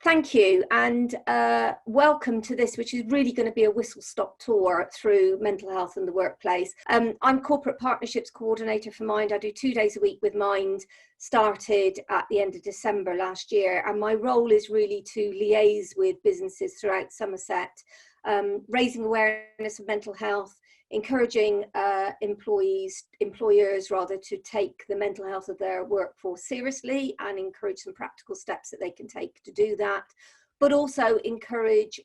Thank you, and welcome to this, which is really going to be a whistle-stop tour through mental health in the workplace. I'm Corporate Partnerships Coordinator for Mind. I do 2 days a week with Mind, started at the end of December last year, and my role is really to liaise with businesses throughout Somerset, raising awareness of mental health, encouraging employers rather, to take the mental health of their workforce seriously and encourage some practical steps that they can take to do that, but also encourage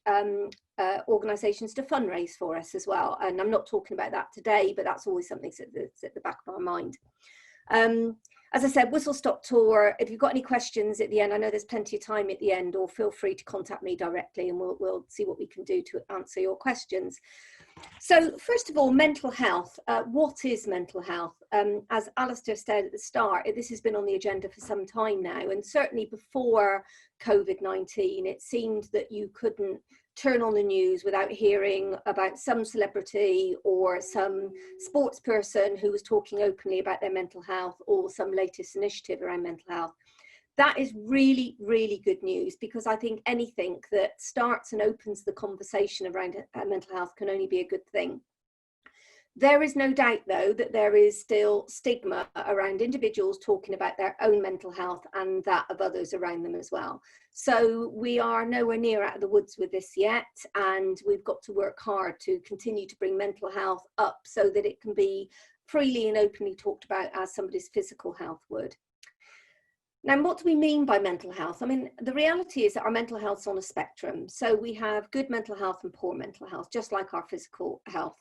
organisations to fundraise for us as well. And I'm not talking about that today, but that's always something that's at the back of our mind. As I said, whistle-stop tour. If you've got any questions at the end, I know there's plenty of time at the end, or feel free to contact me directly and we'll see what we can do to answer your questions. So first of all, mental health. What is mental health? As Alistair said at the start, this has been on the agenda for some time now, and certainly before COVID-19, it seemed that you couldn't turn on the news without hearing about some celebrity or some sports person who was talking openly about their mental health or some latest initiative around mental health. That is really, really good news, because I think anything that starts and opens the conversation around mental health can only be a good thing. There is no doubt, though, that there is still stigma around individuals talking about their own mental health and that of others around them as well. So we are nowhere near out of the woods with this yet, and we've got to work hard to continue to bring mental health up so that it can be freely and openly talked about as somebody's physical health would. Now, what do we mean by mental health? I mean, the reality is that our mental health is on a spectrum. So we have good mental health and poor mental health, just like our physical health.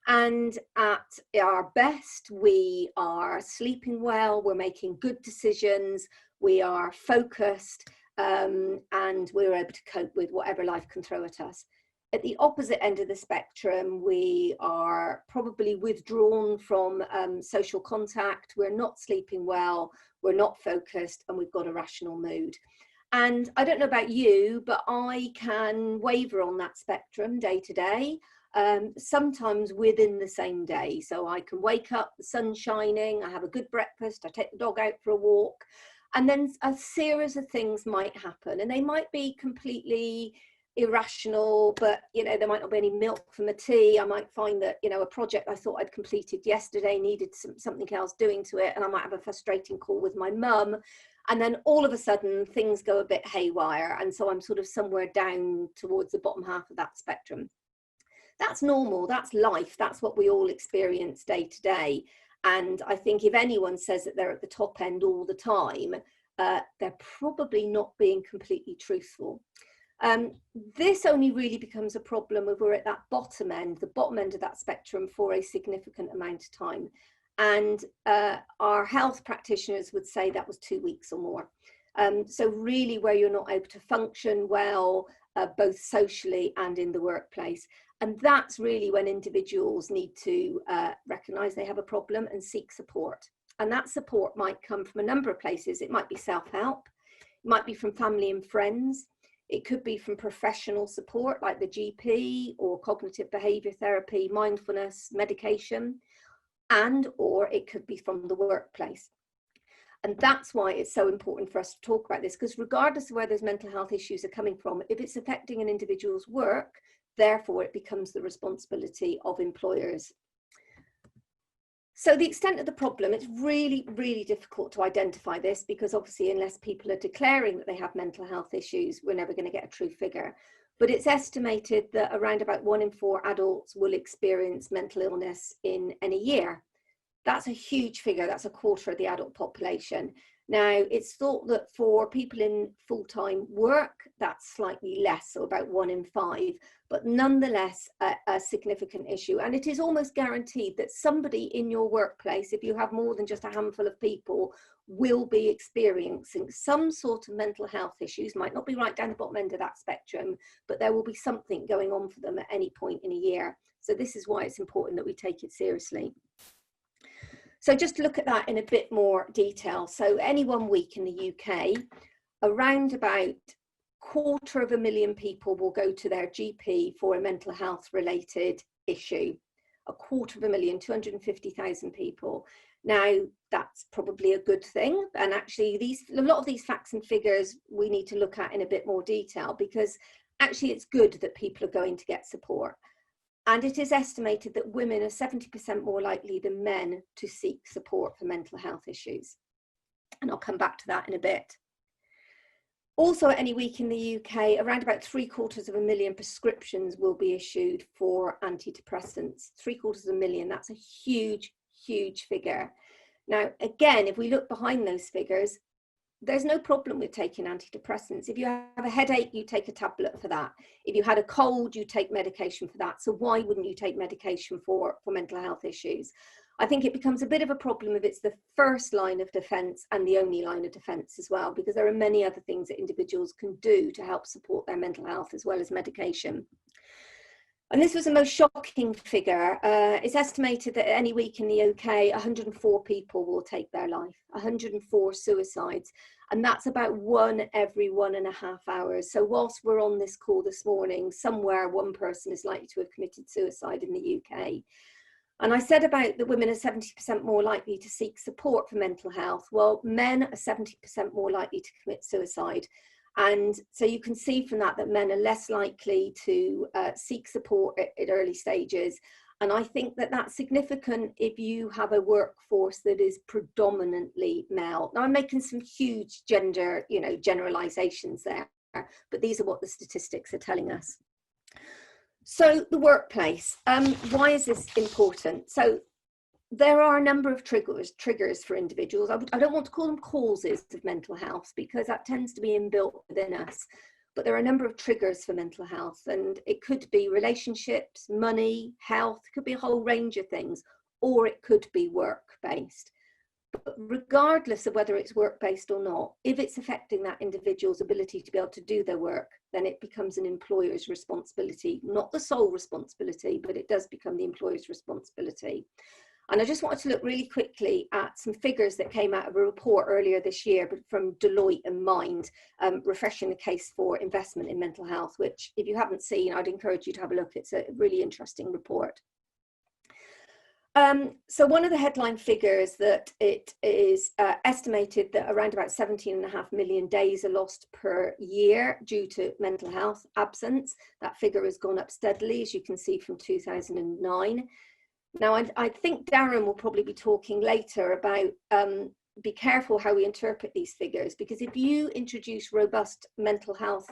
And at our best, we are sleeping well, we're making good decisions, we are focused, and we're able to cope with whatever life can throw at us. At the opposite end of the spectrum, we are probably withdrawn from social contact, we're not sleeping well, we're not focused, and we've got a rational mood. And I don't know about you, but I can waver on that spectrum day to day, sometimes within the same day. So I can wake up, the sun's shining, I have a good breakfast, I take the dog out for a walk, and then a series of things might happen, and they might be completely irrational, but there might not be any milk for my tea. I might find that a project I thought I'd completed yesterday needed something else doing to it, and I might have a frustrating call with my mum, and then all of a sudden things go a bit haywire, and so I'm sort of somewhere down towards the bottom half of that spectrum. That's normal, that's life, that's what we all experience day to day. And I think if anyone says that they're at the top end all the time, they're probably not being completely truthful. This only really becomes a problem if we're at that bottom end, the bottom end of that spectrum, for a significant amount of time. And our health practitioners would say that was 2 weeks or more. So really where you're not able to function well, both socially and in the workplace. And that's really when individuals need to recognise they have a problem and seek support. And that support might come from a number of places. It might be self-help, it might be from family and friends, it could be from professional support like the GP or cognitive behaviour therapy, mindfulness, medication, or it could be from the workplace. And that's why it's so important for us to talk about this, because regardless of where those mental health issues are coming from, if it's affecting an individual's work, therefore it becomes the responsibility of employers. So the extent of the problem, it's really, really difficult to identify this, because obviously unless people are declaring that they have mental health issues, we're never going to get a true figure. But it's estimated that around about 1 in 4 adults will experience mental illness in a year. That's a huge figure, that's a quarter of the adult population. Now, it's thought that for people in full-time work, that's slightly less, so about 1 in 5, but nonetheless a significant issue. And it is almost guaranteed that somebody in your workplace, if you have more than just a handful of people, will be experiencing some sort of mental health issues. Might not be right down the bottom end of that spectrum, but there will be something going on for them at any point in a year. So this is why it's important that we take it seriously. So just to look at that in a bit more detail. So any 1 week in the UK, around about 250,000 people will go to their GP for a mental health related issue. 250,000, 250,000 people. Now, that's probably a good thing. And actually, a lot of these facts and figures we need to look at in a bit more detail, because actually it's good that people are going to get support. And it is estimated that women are 70% more likely than men to seek support for mental health issues. And I'll come back to that in a bit. Also, at any week in the UK, around about 750,000 prescriptions will be issued for antidepressants. 750,000, that's a huge, huge figure. Now, again, if we look behind those figures, there's no problem with taking antidepressants. If you have a headache, you take a tablet for that. If you had a cold, you take medication for that. So why wouldn't you take medication for mental health issues? I think it becomes a bit of a problem if it's the first line of defense and the only line of defense as well, because there are many other things that individuals can do to help support their mental health as well as medication. And this was the most shocking figure. It's estimated that any week in the UK, 104 people will take their life, 104 suicides. And that's about 1 every 1.5 hours. So whilst we're on this call this morning, somewhere one person is likely to have committed suicide in the UK. And I said about the women are 70% more likely to seek support for mental health. Well, men are 70% more likely to commit suicide. And so you can see from that men are less likely to seek support at early stages. And I think that that's significant if you have a workforce that is predominantly male. Now, I'm making some huge gender, generalizations there, but these are what the statistics are telling us. So the workplace, why is this important? So there are a number of triggers for individuals. I don't want to call them causes of mental health, because that tends to be inbuilt within us. But there are a number of triggers for mental health, and it could be relationships, money, health, it could be a whole range of things, or it could be work-based. But regardless of whether it's work-based or not, if it's affecting that individual's ability to be able to do their work, then it becomes an employer's responsibility, not the sole responsibility, but it does become the employer's responsibility. And I just wanted to look really quickly at some figures that came out of a report earlier this year, but from Deloitte and Mind, refreshing the case for investment in mental health, which if you haven't seen, I'd encourage you to have a look. It's a really interesting report. So one of the headline figures that it is estimated that around about 17.5 million days are lost per year due to mental health absence. That figure has gone up steadily, as you can see, from 2009. Now, I think Darren will probably be talking later about be careful how we interpret these figures, because if you introduce robust mental health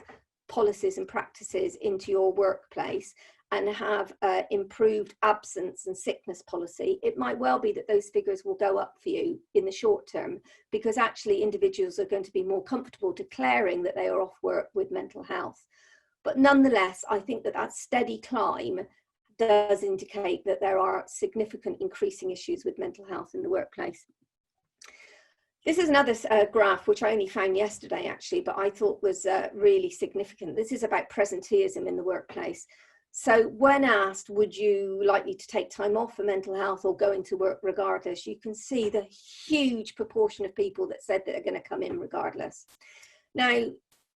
policies and practices into your workplace and have improved absence and sickness policy, it might well be that those figures will go up for you in the short term, because actually individuals are going to be more comfortable declaring that they are off work with mental health. But nonetheless, I think that that steady climb does indicate that there are significant increasing issues with mental health in the workplace. This is another graph which I only found yesterday actually, but I thought was really significant. This is about presenteeism in the workplace. So when asked, would you likely to take time off for mental health or go into work regardless, you can see the huge proportion of people that said that are going to come in regardless. Now,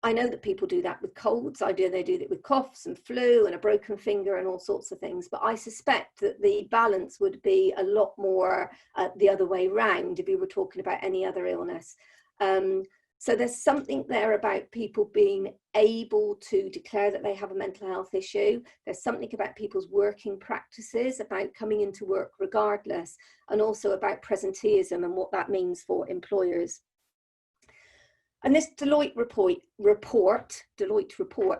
I know that people do that with colds. They do that with coughs and flu and a broken finger and all sorts of things. But I suspect that the balance would be a lot more the other way round if we were talking about any other illness. So there's something there about people being able to declare that they have a mental health issue. There's something about people's working practices, about coming into work regardless, and also about presenteeism and what that means for employers. And this Deloitte report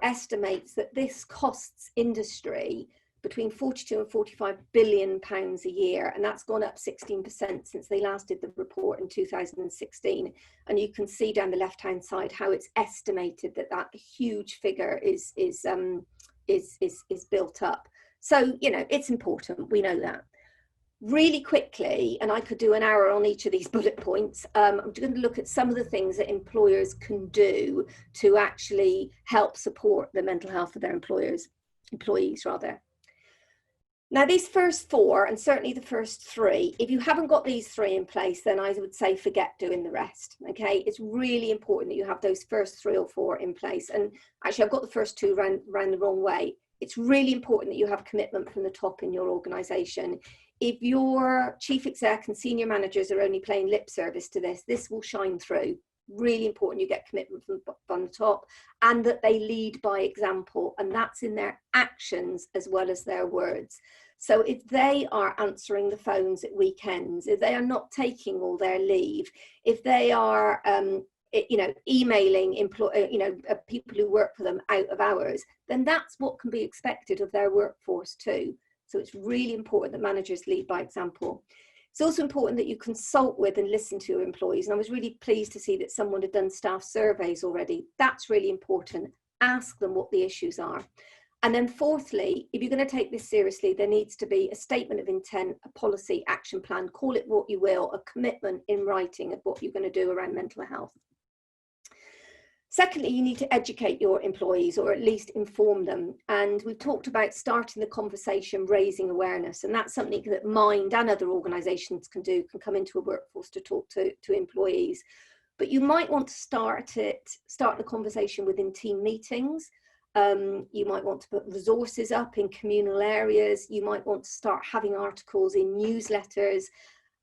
estimates that this costs industry between 42 and 45 billion pounds a year, and that's gone up 16% since they last did the report in 2016. And you can see down the left-hand side how it's estimated that that huge figure is built up. So it's important. We know that. Really quickly, and I could do an hour on each of these bullet points, I'm going to look at some of the things that employers can do to actually help support the mental health of their employees. Now, these first four, and certainly the first three, if you haven't got these three in place, then I would say forget doing the rest, okay? It's really important that you have those first 3 or 4 in place. And actually, I've got the first 2 round the wrong way. It's really important that you have commitment from the top in your organisation. if your chief exec and senior managers are only playing lip service to this, this will shine through. Really important you get commitment from the top, and that they lead by example, and that's in their actions as well as their words. So if they are answering the phones at weekends, if they are not taking all their leave, if they are emailing people who work for them out of hours, then that's what can be expected of their workforce too. So it's really important that managers lead by example. It's also important that you consult with and listen to your employees. And I was really pleased to see that someone had done staff surveys already. That's really important. Ask them what the issues are. And then fourthly, if you're going to take this seriously, there needs to be a statement of intent, a policy action plan, call it what you will, a commitment in writing of what you're going to do around mental health. Secondly, you need to educate your employees, or at least inform them. And we've talked about starting the conversation, raising awareness, and that's something that Mind and other organisations can do, can come into a workforce to talk to employees. But you might want to start the conversation within team meetings. You might want to put resources up in communal areas. You might want to start having articles in newsletters.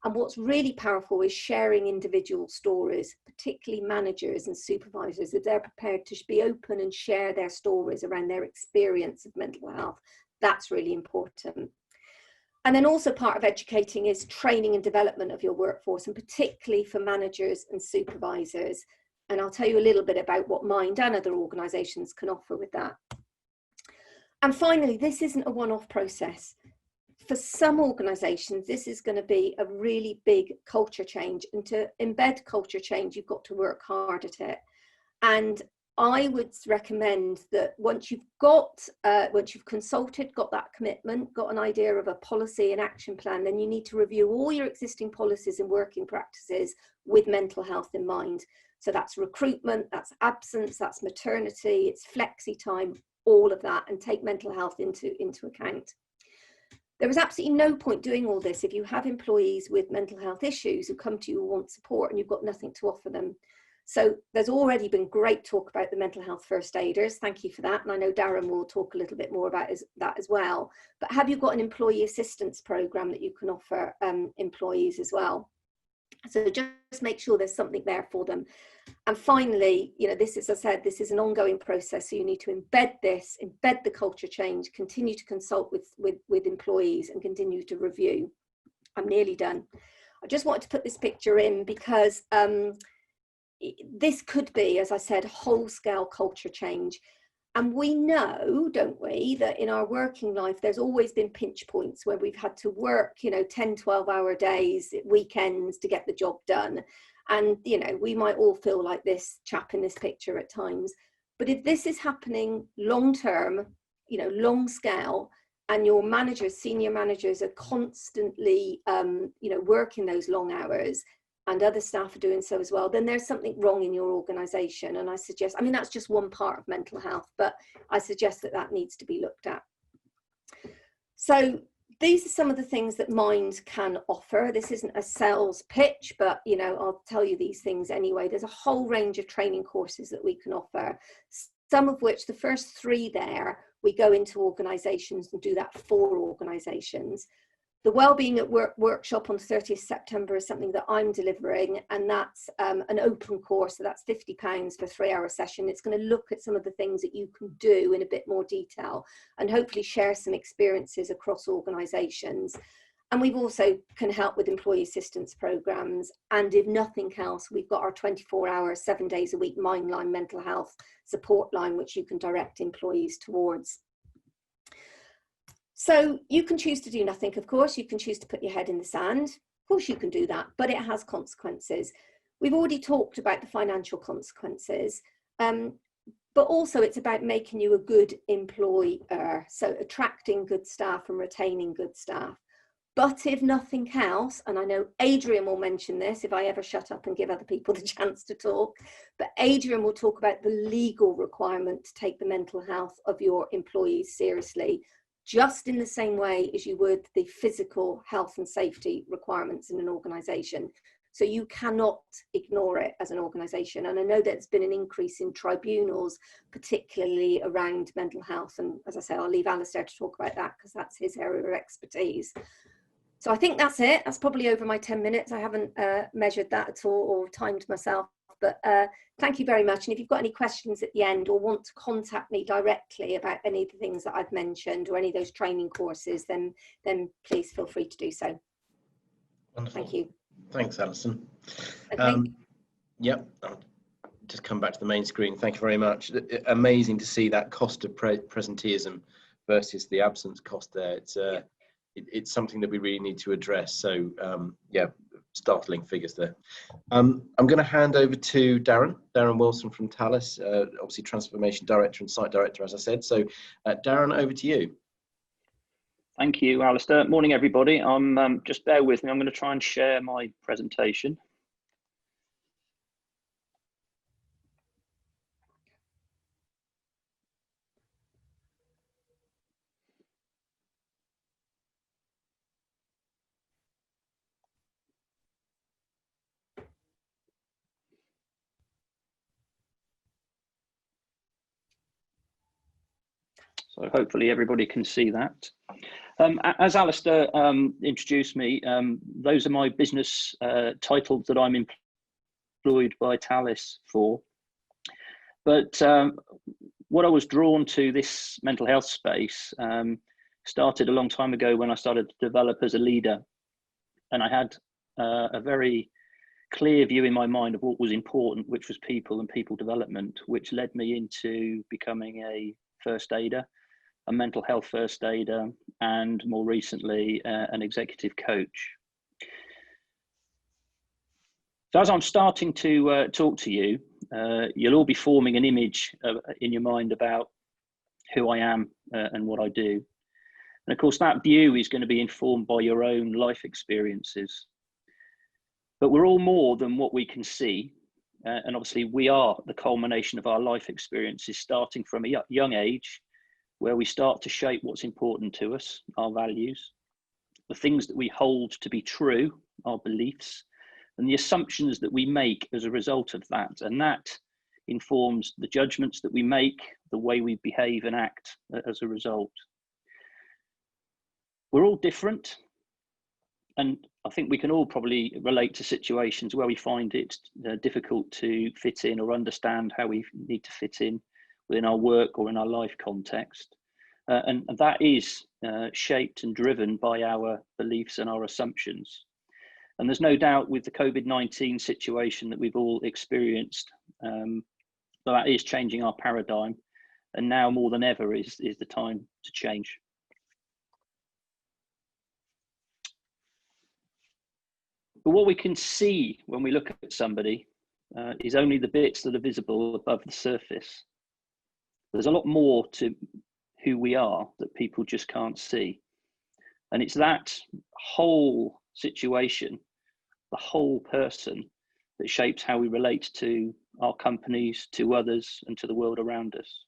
And what's really powerful is sharing individual stories, particularly managers and supervisors, if they're prepared to be open and share their stories around their experience of mental health. That's really important. And then also part of educating is training and development of your workforce, and particularly for managers and supervisors. And I'll tell you a little bit about what Mind and other organisations can offer with that. And finally, this isn't a one-off process. For some organisations, this is going to be a really big culture change, and to embed culture change, you've got to work hard at it. And I would recommend that once you've consulted, got that commitment, got an idea of a policy and action plan, then you need to review all your existing policies and working practices with mental health in mind. So that's recruitment, that's absence, that's maternity, it's flexi time, all of that, and take mental health into account. There is absolutely no point doing all this if you have employees with mental health issues who come to you and want support and you've got nothing to offer them. So there's already been great talk about the mental health first aiders. Thank you for that. And I know Darren will talk a little bit more about that as well. But have you got an employee assistance program that you can offer employees as well? So just make sure there's something there for them. And finally, this, as I said, this is an ongoing process. So you need to embed the culture change, continue to consult with employees, and continue to review. I'm nearly done. I just wanted to put this picture in because this could be, as I said, whole-scale culture change. And we know, don't we, that in our working life, there's always been pinch points where we've had to work, 10, 12-hour days, weekends to get the job done. And, we might all feel like this chap in this picture at times. But if this is happening long-term, long scale, and your managers, senior managers are constantly, working those long hours, and other staff are doing so as well, then there's something wrong in your organisation. And I suggest, that's just one part of mental health, but I suggest that needs to be looked at. So these are some of the things that Mind can offer. This isn't a sales pitch, but I'll tell you these things anyway. There's a whole range of training courses that we can offer, some of which, the first 3 there, we go into organisations and do that for organisations. The Wellbeing at Work workshop on 30th September is something that I'm delivering, and that's an open course, so that's £50 for a 3-hour session. It's going to look at some of the things that you can do in a bit more detail and hopefully share some experiences across organisations. And we've also can help with employee assistance programs, and if nothing else, we've got our 24-hour, 7 days a week Mindline mental health support line, which you can direct employees towards. So you can choose to do nothing, of course. You can choose to put your head in the sand. Of course you can do that, but it has consequences. We've already talked about the financial consequences, but also it's about making you a good employer. So attracting good staff and retaining good staff. But if nothing else, and I know Adrian will mention this if I ever shut up and give other people the chance to talk, but Adrian will talk about the legal requirement to take the mental health of your employees seriously, just in the same way as you would the physical health and safety requirements in an organisation. So you cannot ignore it as an organisation. And I know there's been an increase in tribunals, particularly around mental health. And as I say, I'll leave Alistair to talk about that because that's his area of expertise. So I think that's it. That's probably over my 10 minutes. I haven't measured that at all or timed myself, but thank you very much. And if you've got any questions at the end or want to contact me directly about any of the things that I've mentioned or any of those training courses, then please feel free to do so. Wonderful. Thank you. Thanks, Alison. Okay. Yep, I'll just come back to the main screen. Thank you very much. Amazing to see that cost of presenteeism versus the absence cost there. It's something that we really need to address. So yeah, startling figures there. I'm going to hand over to Darren Wilson from Thales, obviously Transformation Director and Site Director, as I said. So Darren, over to you. Thank you, Alistair. Morning, everybody. Just bear with me. I'm going to try and share my presentation. So hopefully everybody can see that. As Alistair introduced me, those are my business titles that I'm employed by Thales for. But what I was drawn to this mental health space started a long time ago when I started to develop as a leader. And I had a very clear view in my mind of what was important, which was people and people development, which led me into becoming a first aider, a mental health first aider, and more recently, an executive coach. So as I'm starting to talk to you, you'll all be forming an image in your mind about who I am and what I do. And of course, that view is going to be informed by your own life experiences. But we're all more than what we can see. And obviously, we are the culmination of our life experiences, starting from a young age, where we start to shape what's important to us, our values, the things that we hold to be true, our beliefs, and the assumptions that we make as a result of that. And that informs the judgments that we make, the way we behave and act as a result. We're all different. And I think we can all probably relate to situations where we find it difficult to fit in or understand how we need to fit in within our work or in our life context. And that is shaped and driven by our beliefs and our assumptions. And there's no doubt with the COVID-19 situation that we've all experienced, that is changing our paradigm. And now more than ever is the time to change. But what we can see when we look at somebody is only the bits that are visible above the surface. There's a lot more to who we are that people just can't see. And it's that whole situation, the whole person, that shapes how we relate to our companies, to others, and to the world around us.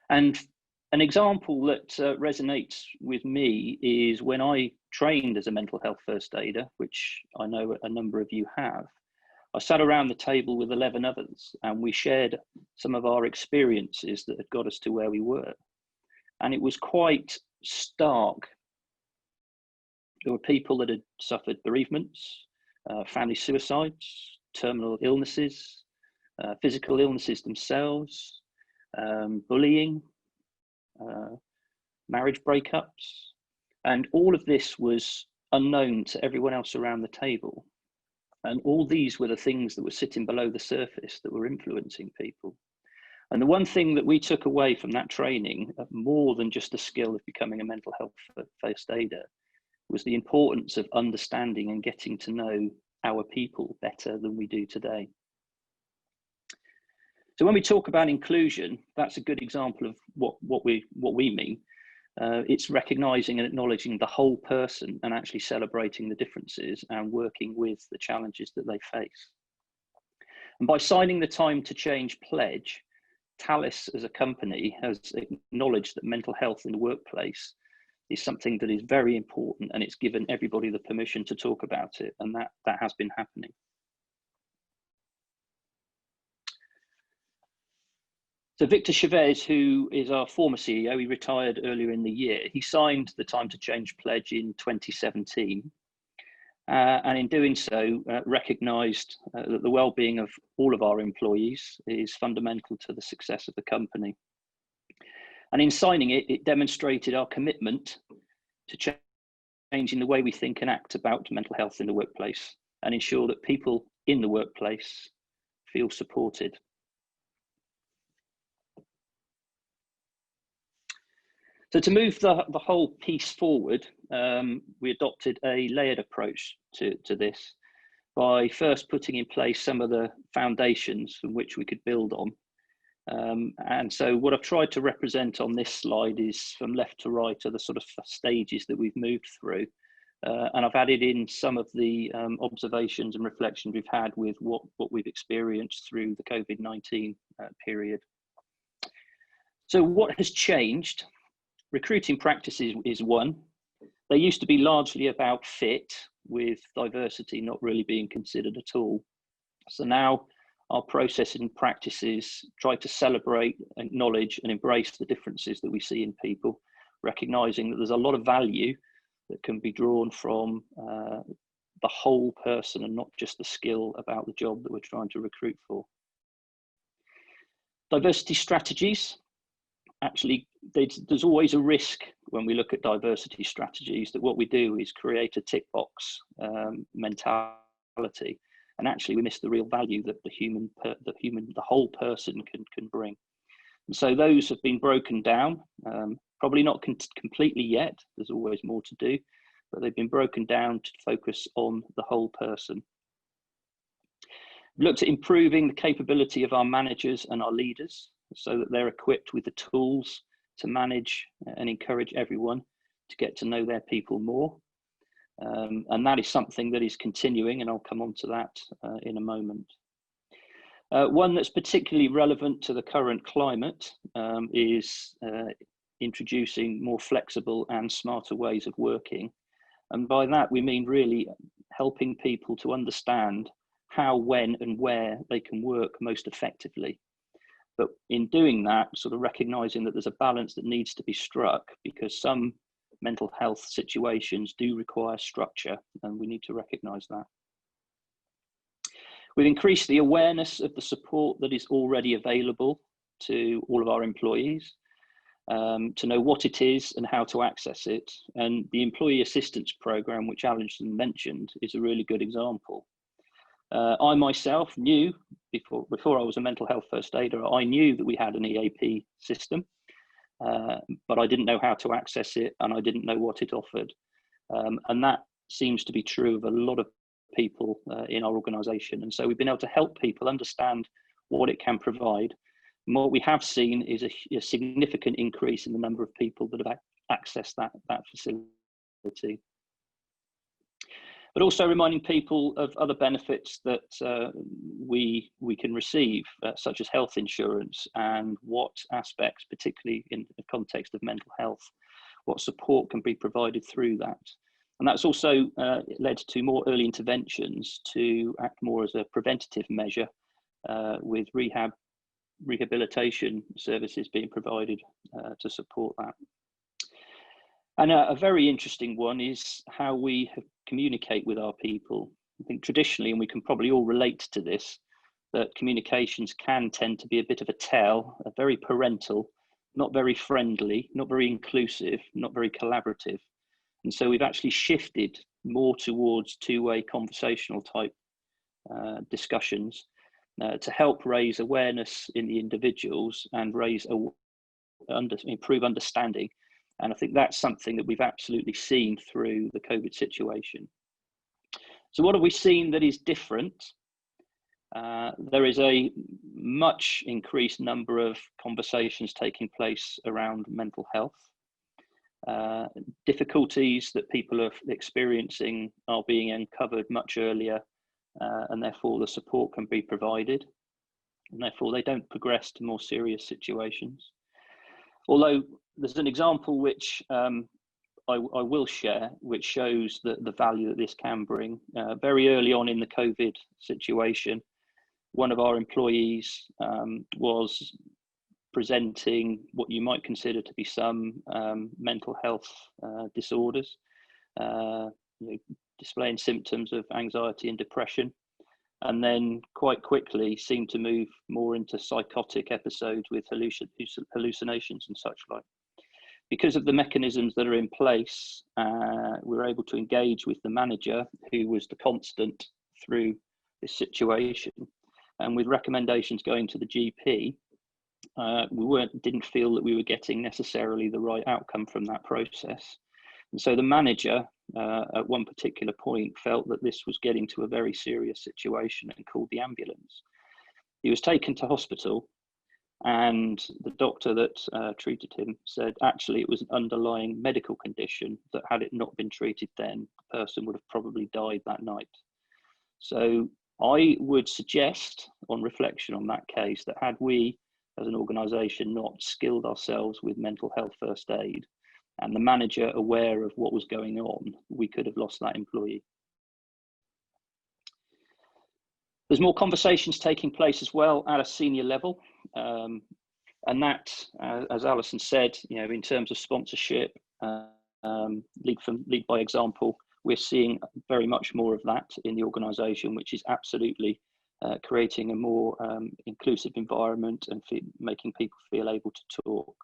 And an example that resonates with me is when I trained as a mental health first aider, which I know a number of you have. I sat around the table with 11 others and we shared some of our experiences that had got us to where we were. And it was quite stark. There were people that had suffered bereavements, family suicides, terminal illnesses, physical illnesses themselves, bullying, marriage breakups. And all of this was unknown to everyone else around the table. And all these were the things that were sitting below the surface that were influencing people. And the one thing that we took away from that training, more than just the skill of becoming a mental health first aider, was the importance of understanding and getting to know our people better than we do today. So when we talk about inclusion, that's a good example of what we mean. It's recognizing and acknowledging the whole person and actually celebrating the differences and working with the challenges that they face. And by signing the Time to Change pledge, Thales as a company has acknowledged that mental health in the workplace is something that is very important, and it's given everybody the permission to talk about it, and that has been happening. So Victor Chavez, who is our former CEO, he retired earlier in the year. He signed the Time to Change pledge in 2017. And in doing so, recognised that the well-being of all of our employees is fundamental to the success of the company. And in signing it, it demonstrated our commitment to changing the way we think and act about mental health in the workplace and ensure that people in the workplace feel supported. So to move the whole piece forward, we adopted a layered approach to this by first putting in place some of the foundations from which we could build on. And so what I've tried to represent on this slide is from left to right are the sort of stages that we've moved through. And I've added in some of the observations and reflections we've had with what we've experienced through the COVID-19 period. So what has changed? Recruiting practices is one. They used to be largely about fit, with diversity not really being considered at all. So now our processes and practices try to celebrate, acknowledge and embrace the differences that we see in people, recognizing that there's a lot of value that can be drawn from the whole person and not just the skill about the job that we're trying to recruit for. Diversity strategies. Actually, there's always a risk when we look at diversity strategies that what we do is create a tick box mentality, and actually we miss the real value that the whole person can bring. And so those have been broken down, probably not completely yet. There's always more to do, but they've been broken down to focus on the whole person. We looked at improving the capability of our managers and our leaders, so that they're equipped with the tools to manage and encourage everyone to get to know their people more. And that is something that is continuing, and I'll come on to that in a moment. One that's particularly relevant to the current climate is introducing more flexible and smarter ways of working. And by that, we mean really helping people to understand how, when and where they can work most effectively. But in doing that, sort of recognizing that there's a balance that needs to be struck, because some mental health situations do require structure, and we need to recognize that. We've increased the awareness of the support that is already available to all of our employees, to know what it is and how to access it. And the employee assistance program, which Alison mentioned, is a really good example. I myself knew, before I was a mental health first aider, I knew that we had an EAP system, but I didn't know how to access it, and I didn't know what it offered. And that seems to be true of a lot of people in our organisation. And so we've been able to help people understand what it can provide. And what we have seen is a significant increase in the number of people that have accessed that facility. But also reminding people of other benefits that we can receive, such as health insurance, and what aspects, particularly in the context of mental health, what support can be provided through that. And that's also led to more early interventions to act more as a preventative measure, with rehabilitation services being provided to support that. And a very interesting one is how we communicate with our people. I think traditionally, and we can probably all relate to this, that communications can tend to be a bit of a tell, very parental, not very friendly, not very inclusive, not very collaborative. And so we've actually shifted more towards two-way conversational type discussions to help raise awareness in the individuals and improve understanding. And I think that's something that we've absolutely seen through the COVID situation. So what have we seen that is different? There is a much increased number of conversations taking place around mental health. Difficulties that people are experiencing are being uncovered much earlier, and therefore the support can be provided, and therefore they don't progress to more serious situations. Although there's an example which I will share, which shows the value that this can bring. Very early on in the COVID situation, one of our employees was presenting what you might consider to be some mental health disorders, displaying symptoms of anxiety and depression, and then quite quickly seemed to move more into psychotic episodes with hallucinations and such like. Because of the mechanisms that are in place, we were able to engage with the manager, who was the constant through this situation, and with recommendations going to the GP, we didn't feel that we were getting necessarily the right outcome from that process. And so the manager at one particular point felt that this was getting to a very serious situation and called the ambulance. He was taken to hospital, and the doctor that treated him said actually it was an underlying medical condition that, had it not been treated then, the person would have probably died that night. So I would suggest, on reflection on that case, that had we as an organisation not skilled ourselves with mental health first aid, and the manager aware of what was going on, we could have lost that employee. There's more conversations taking place as well at a senior level. And that, as Alison said, in terms of sponsorship, lead by example, we're seeing very much more of that in the organisation, which is absolutely creating a more inclusive environment and making people feel able to talk.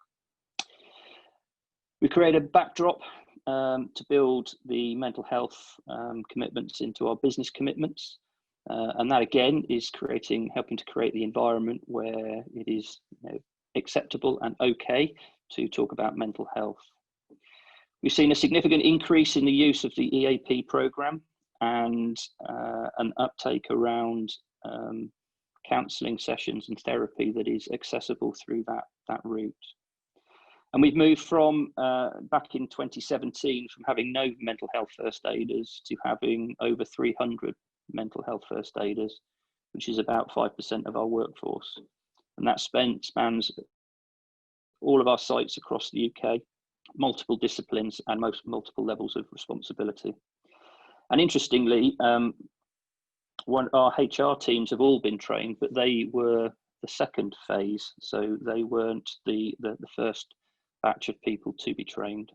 We create a backdrop to build the mental health commitments into our business commitments. And that again is helping to create the environment where it is acceptable and okay to talk about mental health. We've seen a significant increase in the use of the EAP program and an uptake around counselling sessions and therapy that is accessible through that route. And we've moved from back in 2017 from having no mental health first aiders to having over 300 mental health first aiders, which is about 5% of our workforce. And that spans all of our sites across the UK, multiple disciplines and multiple levels of responsibility. And interestingly, our HR teams have all been trained, but they were the second phase. So they weren't the first batch of people to be trained.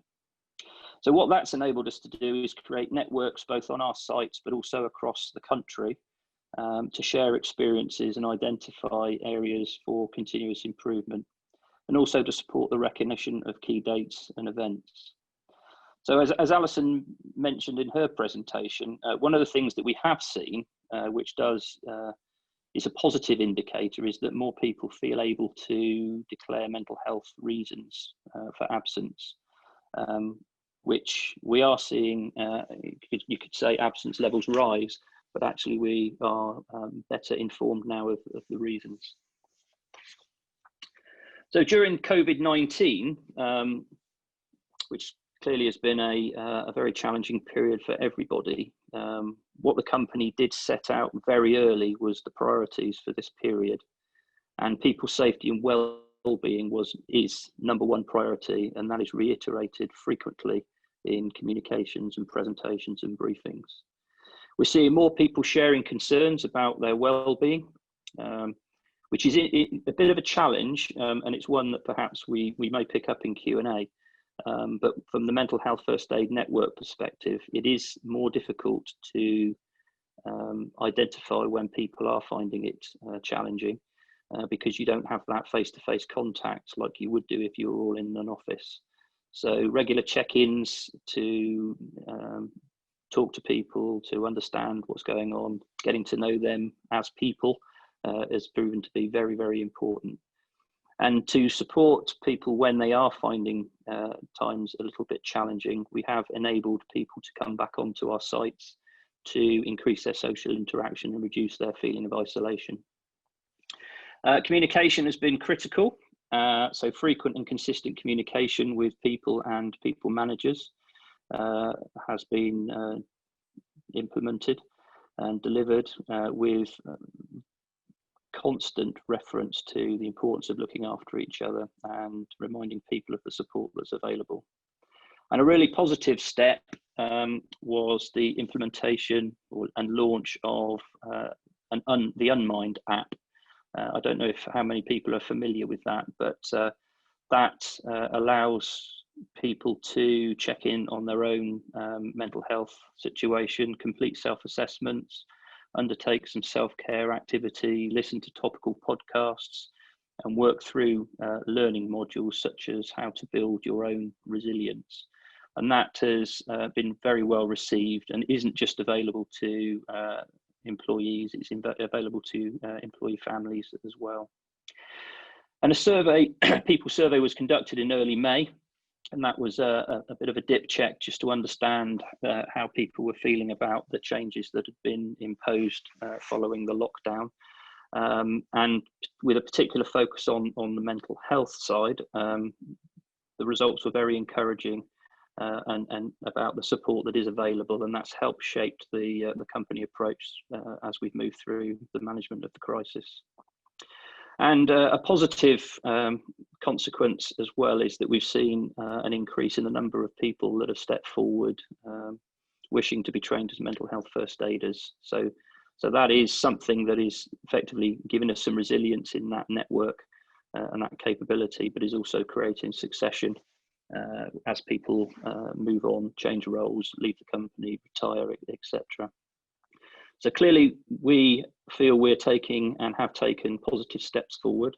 So what that's enabled us to do is create networks both on our sites but also across the country to share experiences and identify areas for continuous improvement, and also to support the recognition of key dates and events. So as Alison mentioned in her presentation, one of the things that we have seen, which is a positive indicator, is that more people feel able to declare mental health reasons for absence, which we are seeing, you could say absence levels rise, but actually we are better informed now of the reasons. So during COVID-19, which clearly has been a very challenging period for everybody, what the company did set out very early was the priorities for this period, and people's safety and well-being is number one priority, and that is reiterated frequently in communications and presentations and briefings. We're seeing more people sharing concerns about their well-being, which is a bit of a challenge, and it's one that perhaps we may pick up in Q&A. But from the Mental Health First Aid Network perspective, it is more difficult to identify when people are finding it challenging, because you don't have that face-to-face contact like you would do if you were all in an office. So regular check-ins to talk to people, to understand what's going on, getting to know them as people has proven to be very, very important. And to support people when they are finding times a little bit challenging, we have enabled people to come back onto our sites to increase their social interaction and reduce their feeling of isolation. Communication has been critical, so frequent and consistent communication with people and people managers has been implemented and delivered with constant reference to the importance of looking after each other and reminding people of the support that's available. And a really positive step was the implementation and launch of the Unmind app, I don't know how many people are familiar with that, but that allows people to check in on their own mental health situation, complete self-assessments, undertake some self-care activity, listen to topical podcasts, and work through learning modules such as how to build your own resilience. And that has been very well received and isn't just available to employees, it's available to employee families as well. And a survey, people survey, was conducted in early May, and that was a bit of a dip check just to understand how people were feeling about the changes that had been imposed following the lockdown. And with a particular focus on the mental health side, the results were very encouraging and about the support that is available, and that's helped shape the company approach as we've moved through the management of the crisis. And a positive consequence as well is that we've seen an increase in the number of people that have stepped forward wishing to be trained as mental health first aiders. So that is something that is effectively giving us some resilience in that network and that capability, but is also creating succession as people move on, change roles, leave the company, retire, etc. So clearly we feel we're taking and have taken positive steps forward,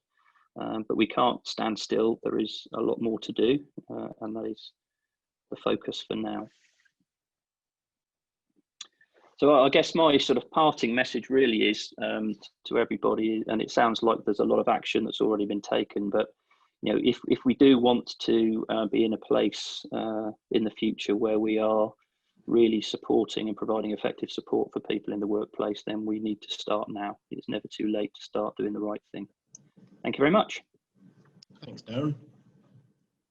but we can't stand still. There is a lot more to do, and that is the focus for now. So I guess my sort of parting message really is to everybody, and it sounds like there's a lot of action that's already been taken, but you know, if we do want to be in a place in the future where we are really supporting and providing effective support for people in the workplace, then we need to start now. It's never too late to start doing the right thing. Thank you very much. Thanks, Darren.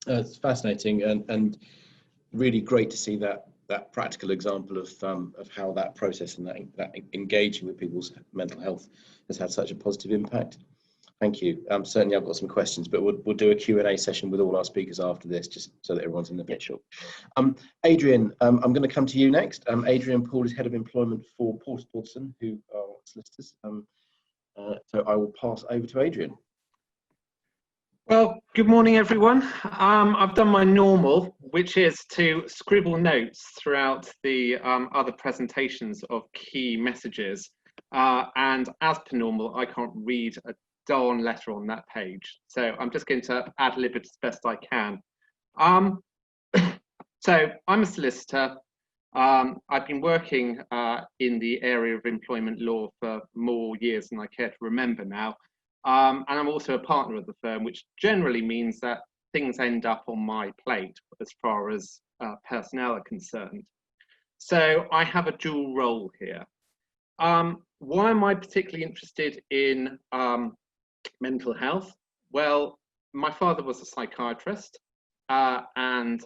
It's fascinating and really great to see that practical example of how that process and that engaging with people's mental health has had such a positive impact. Thank you. Certainly I've got some questions, but we'll do a Q&A session with all our speakers after this, just so that everyone's in the picture. Adrian, I'm going to come to you next. Adrian Poole is Head of Employment for Porter Dodson, who are solicitors. So I will pass over to Adrian. Well, good morning, everyone. I've done my normal, which is to scribble notes throughout the other presentations of key messages. And as per normal, I can't read a darn letter on that page. So I'm just going to ad-lib it as best I can. So I'm a solicitor. I've been working in the area of employment law for more years than I care to remember now. And I'm also a partner of the firm, which generally means that things end up on my plate as far as personnel are concerned. So I have a dual role here. Why am I particularly interested in mental health? Well, my father was a psychiatrist, and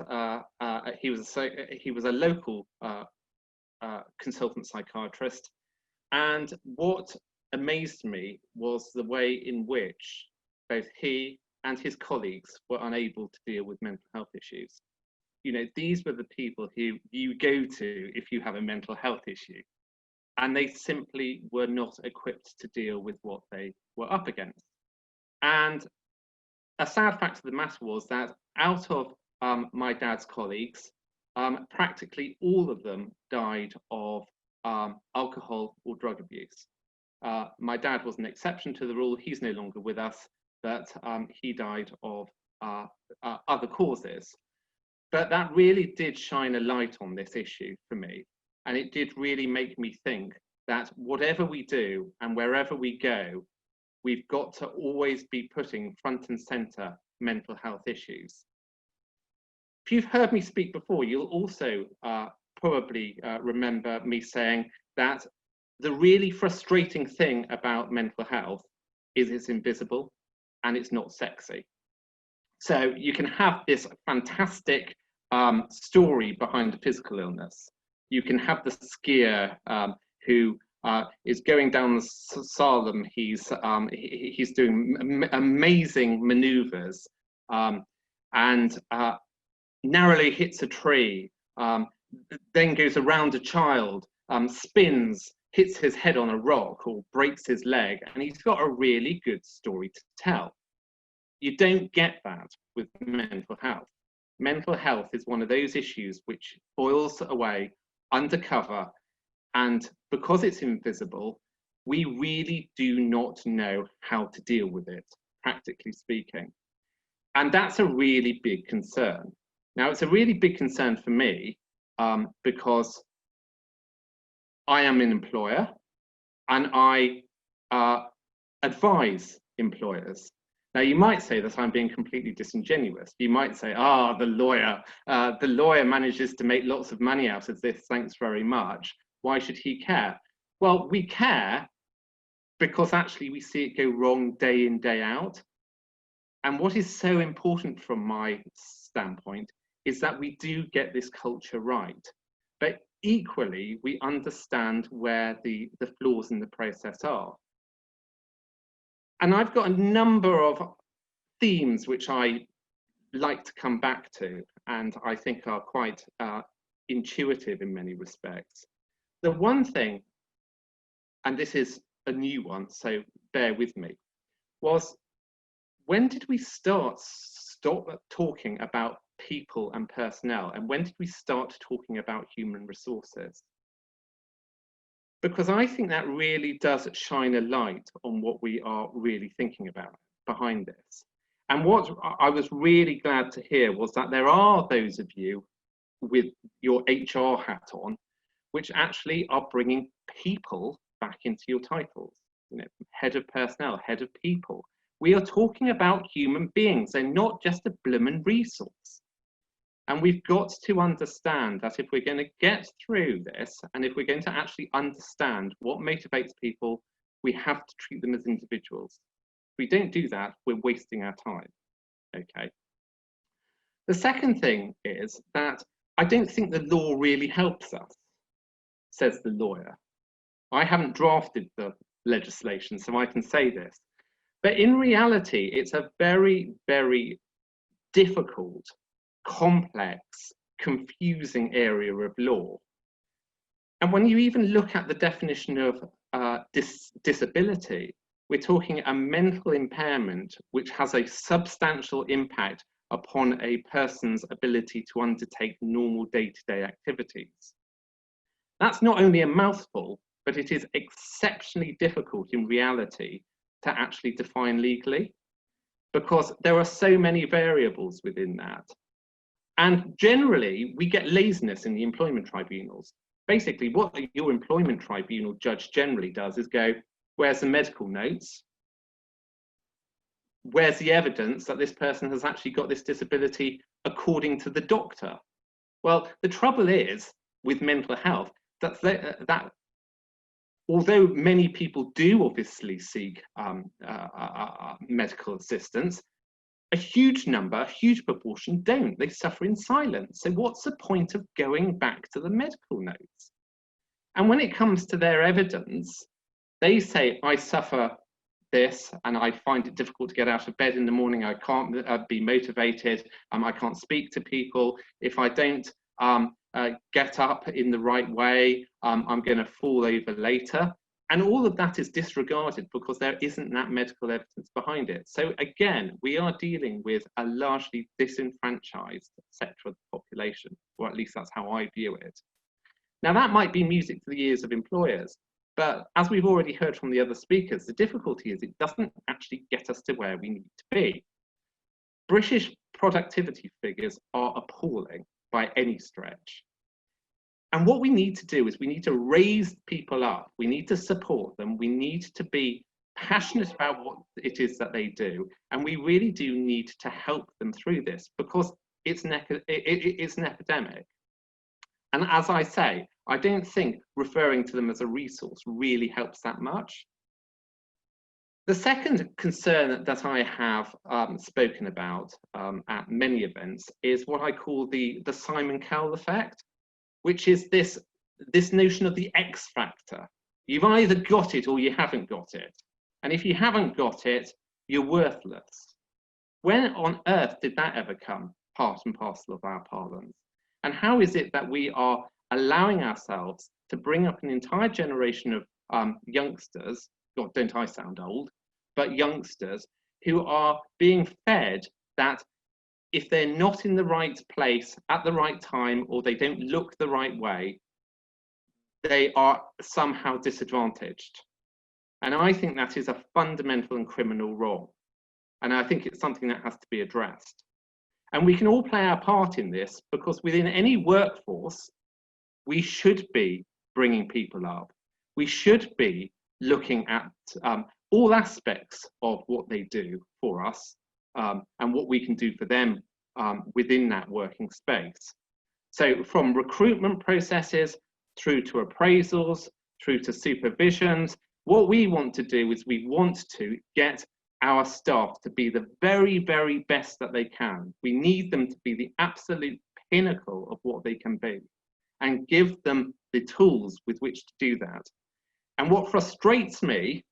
he was a local consultant psychiatrist. And what amazed me was the way in which both he and his colleagues were unable to deal with mental health issues. You know, these were the people who you go to if you have a mental health issue, and they simply were not equipped to deal with what they were up against. And a sad fact of the matter was that out of my dad's colleagues, practically all of them died of alcohol or drug abuse. My dad was an exception to the rule. He's no longer with us, but he died of other causes. But that really did shine a light on this issue for me. And it did really make me think that whatever we do and wherever we go, we've got to always be putting front and center mental health issues. If you've heard me speak before, you'll also probably remember me saying that the really frustrating thing about mental health is it's invisible and it's not sexy. So you can have this fantastic story behind a physical illness. You can have the skier who is going down the slalom. He's doing amazing maneuvers and narrowly hits a tree, then goes around a child, spins, hits his head on a rock or breaks his leg, and he's got a really good story to tell. You don't get that with mental health. Mental health is one of those issues which boils away undercover, and because it's invisible, we really do not know how to deal with it, practically speaking. And that's a really big concern. Now, it's a really big concern for me because I am an employer and I advise employers. Now, you might say that I'm being completely disingenuous. You might say, the lawyer manages to make lots of money out of this, thanks very much. Why should he care? Well, we care because actually we see it go wrong day in, day out. And what is so important from my standpoint is that we do get this culture right. But equally, we understand where the flaws in the process are. And I've got a number of themes which I like to come back to, and I think are quite intuitive in many respects. The one thing, and this is a new one, so bear with me, was when did we stop talking about people and personnel, and when did we start talking about human resources? Because I think that really does shine a light on what we are really thinking about behind this. And what I was really glad to hear was that there are those of you with your HR hat on, which actually are bringing people back into your titles. You know, head of personnel, head of people. We are talking about human beings. They're not just a bloomin' resource. And we've got to understand that if we're going to get through this, and if we're going to actually understand what motivates people, we have to treat them as individuals. If we don't do that, we're wasting our time. Okay. The second thing is that I don't think the law really helps us, says the lawyer. I haven't drafted the legislation, so I can say this. But in reality, it's a very, very difficult, complex, confusing area of law. And when you even look at the definition of disability, we're talking a mental impairment which has a substantial impact upon a person's ability to undertake normal day-to-day activities. That's not only a mouthful, but it is exceptionally difficult in reality to actually define legally, because there are so many variables within that. And generally, we get laziness in the employment tribunals. Basically, what your employment tribunal judge generally does is go, where's the medical notes? Where's the evidence that this person has actually got this disability according to the doctor? Well, the trouble is with mental health, that although many people do obviously seek medical assistance, a huge number, a huge proportion don't. They suffer in silence. So what's the point of going back to the medical notes? And when it comes to their evidence, they say, I suffer this and I find it difficult to get out of bed in the morning. I can't be motivated. I can't speak to people. If I don't get up in the right way, I'm going to fall over later. And all of that is disregarded because there isn't that medical evidence behind it. So again, we are dealing with a largely disenfranchised sector of the population, or at least that's how I view it. Now that might be music to the ears of employers, but as we've already heard from the other speakers, the difficulty is it doesn't actually get us to where we need to be. British productivity figures are appalling by any stretch. And what we need to do is we need to raise people up. We need to support them. We need to be passionate about what it is that they do. And we really do need to help them through this because it's an epidemic. And as I say, I don't think referring to them as a resource really helps that much. The second concern that I have spoken about at many events is what I call the Simon Cowell effect, which is this notion of the X factor. You've either got it or you haven't got it. And if you haven't got it, you're worthless. When on earth did that ever come part and parcel of our parlance? And how is it that we are allowing ourselves to bring up an entire generation of youngsters, God, don't I sound old, but youngsters who are being fed that if they're not in the right place at the right time, or they don't look the right way, they are somehow disadvantaged. And I think that is a fundamental and criminal wrong. And I think it's something that has to be addressed. And we can all play our part in this, because within any workforce, we should be bringing people up. We should be looking at all aspects of what they do for us, and what we can do for them within that working space. So from recruitment processes through to appraisals, through to supervisions, what we want to do is we want to get our staff to be the very, very best that they can. We need them to be the absolute pinnacle of what they can be, and give them the tools with which to do that. And what frustrates me,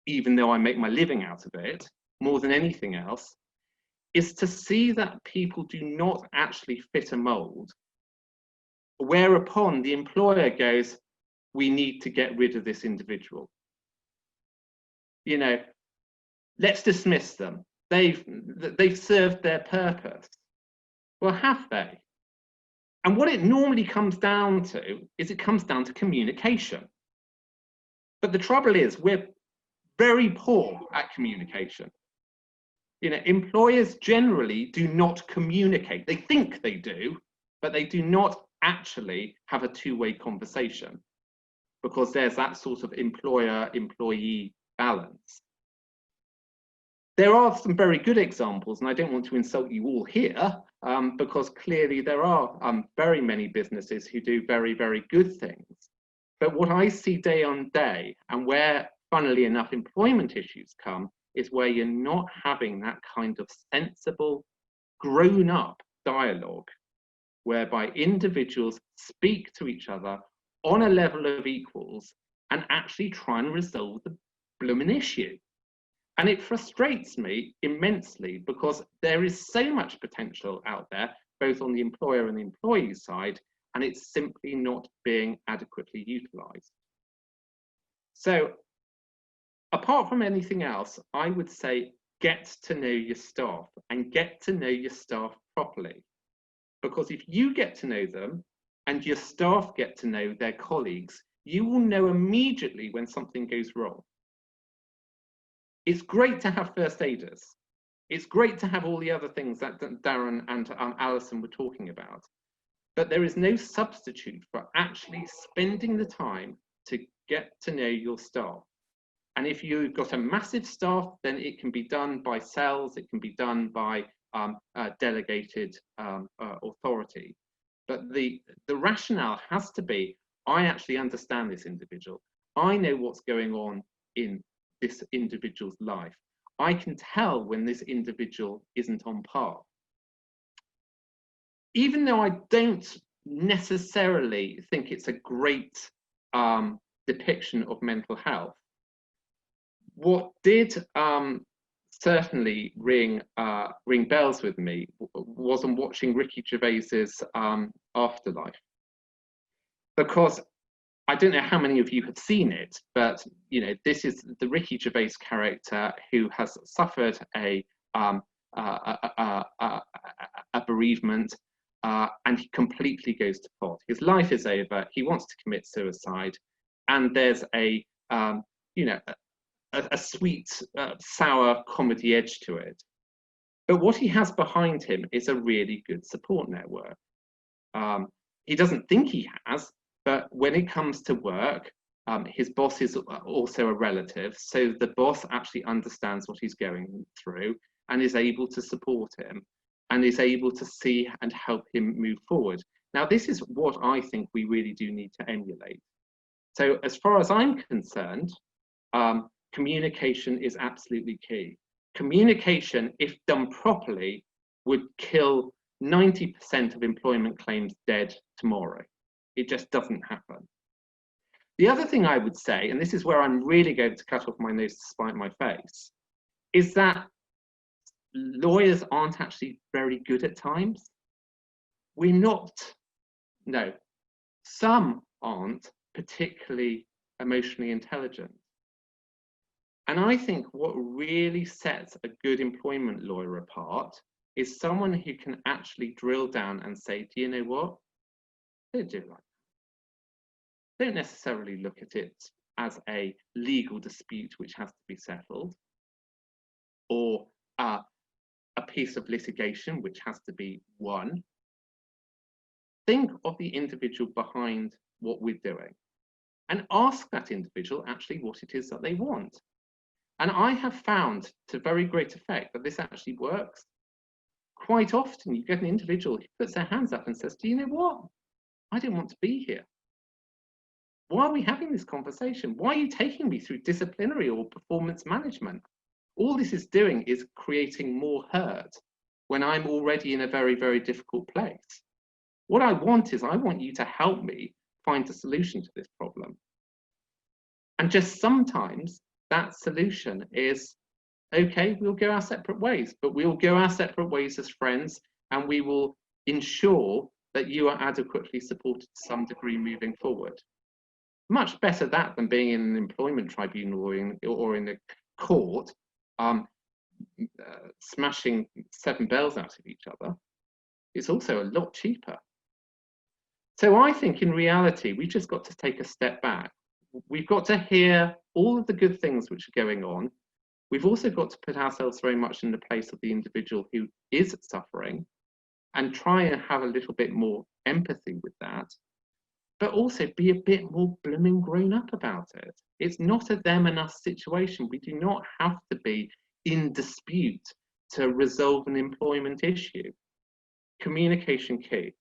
even though I make my living out of it, more than anything else, is to see that people do not actually fit a mold, whereupon the employer goes, we need to get rid of this individual. You know, let's dismiss them. They've served their purpose. Well, have they? And what it normally comes down to is it comes down to communication. But the trouble is we're very poor at communication. You know, employers generally do not communicate. They think they do, but they do not actually have a two-way conversation, because there's that sort of employer-employee balance. There are some very good examples, and I don't want to insult you all here, because clearly there are very many businesses who do very, very good things. But what I see day on day, and where, funnily enough, employment issues come, is where you're not having that kind of sensible, grown-up dialogue, whereby individuals speak to each other on a level of equals and actually try and resolve the blooming issue. And it frustrates me immensely, because there is so much potential out there, both on the employer and the employee side, and it's simply not being adequately utilised. So, apart from anything else, I would say get to know your staff, and get to know your staff properly. Because if you get to know them and your staff get to know their colleagues, you will know immediately when something goes wrong. It's great to have first aiders. It's great to have all the other things that Darren and Alison were talking about. But there is no substitute for actually spending the time to get to know your staff. And if you've got a massive staff, then it can be done by cells, it can be done by delegated authority. But the rationale has to be, I actually understand this individual. I know what's going on in this individual's life. I can tell when this individual isn't on par. Even though I don't necessarily think it's a great depiction of mental health, what did certainly ring bells with me was on watching Ricky Gervais's Afterlife, because I don't know how many of you have seen it, but you know, this is the Ricky Gervais character who has suffered a bereavement, and he completely goes to pot. His life is over. He wants to commit suicide, and there's a you know, a sweet, sour comedy edge to it. But what he has behind him is a really good support network. He doesn't think he has, but when it comes to work, his boss is also a relative. So the boss actually understands what he's going through and is able to support him and is able to see and help him move forward. Now, this is what I think we really do need to emulate. So as far as I'm concerned, communication is absolutely key. Communication, if done properly, would kill 90% of employment claims dead tomorrow. It just doesn't happen. The other thing I would say, and this is where I'm really going to cut off my nose to spite my face, is that lawyers aren't actually very good at times. We're not. No, Some aren't particularly emotionally intelligent. And I think what really sets a good employment lawyer apart is someone who can actually drill down and say, do you know what? They don't do it like that. They don't necessarily look at it as a legal dispute which has to be settled, or a piece of litigation which has to be won. Think of the individual behind what we're doing and ask that individual actually what it is that they want. And I have found to very great effect that this actually works. Quite often you get an individual who puts their hands up and says, do you know what? I don't want to be here. Why are we having this conversation? Why are you taking me through disciplinary or performance management? All this is doing is creating more hurt when I'm already in a very, very difficult place. What I want is I want you to help me find a solution to this problem. And just sometimes that solution is, okay, we'll go our separate ways, but we'll go our separate ways as friends, and we will ensure that you are adequately supported to some degree moving forward. Much better that than being in an employment tribunal or in a court, smashing 7 bells out of each other. It's also a lot cheaper. So I think in reality, we've just got to take a step back. We've got to hear all of the good things which are going on. We've also got to put ourselves very much in the place of the individual who is suffering and try and have a little bit more empathy with that, but also be a bit more blooming grown up about it. It's not a them and us situation. We do not have to be in dispute to resolve an employment issue. Communication key.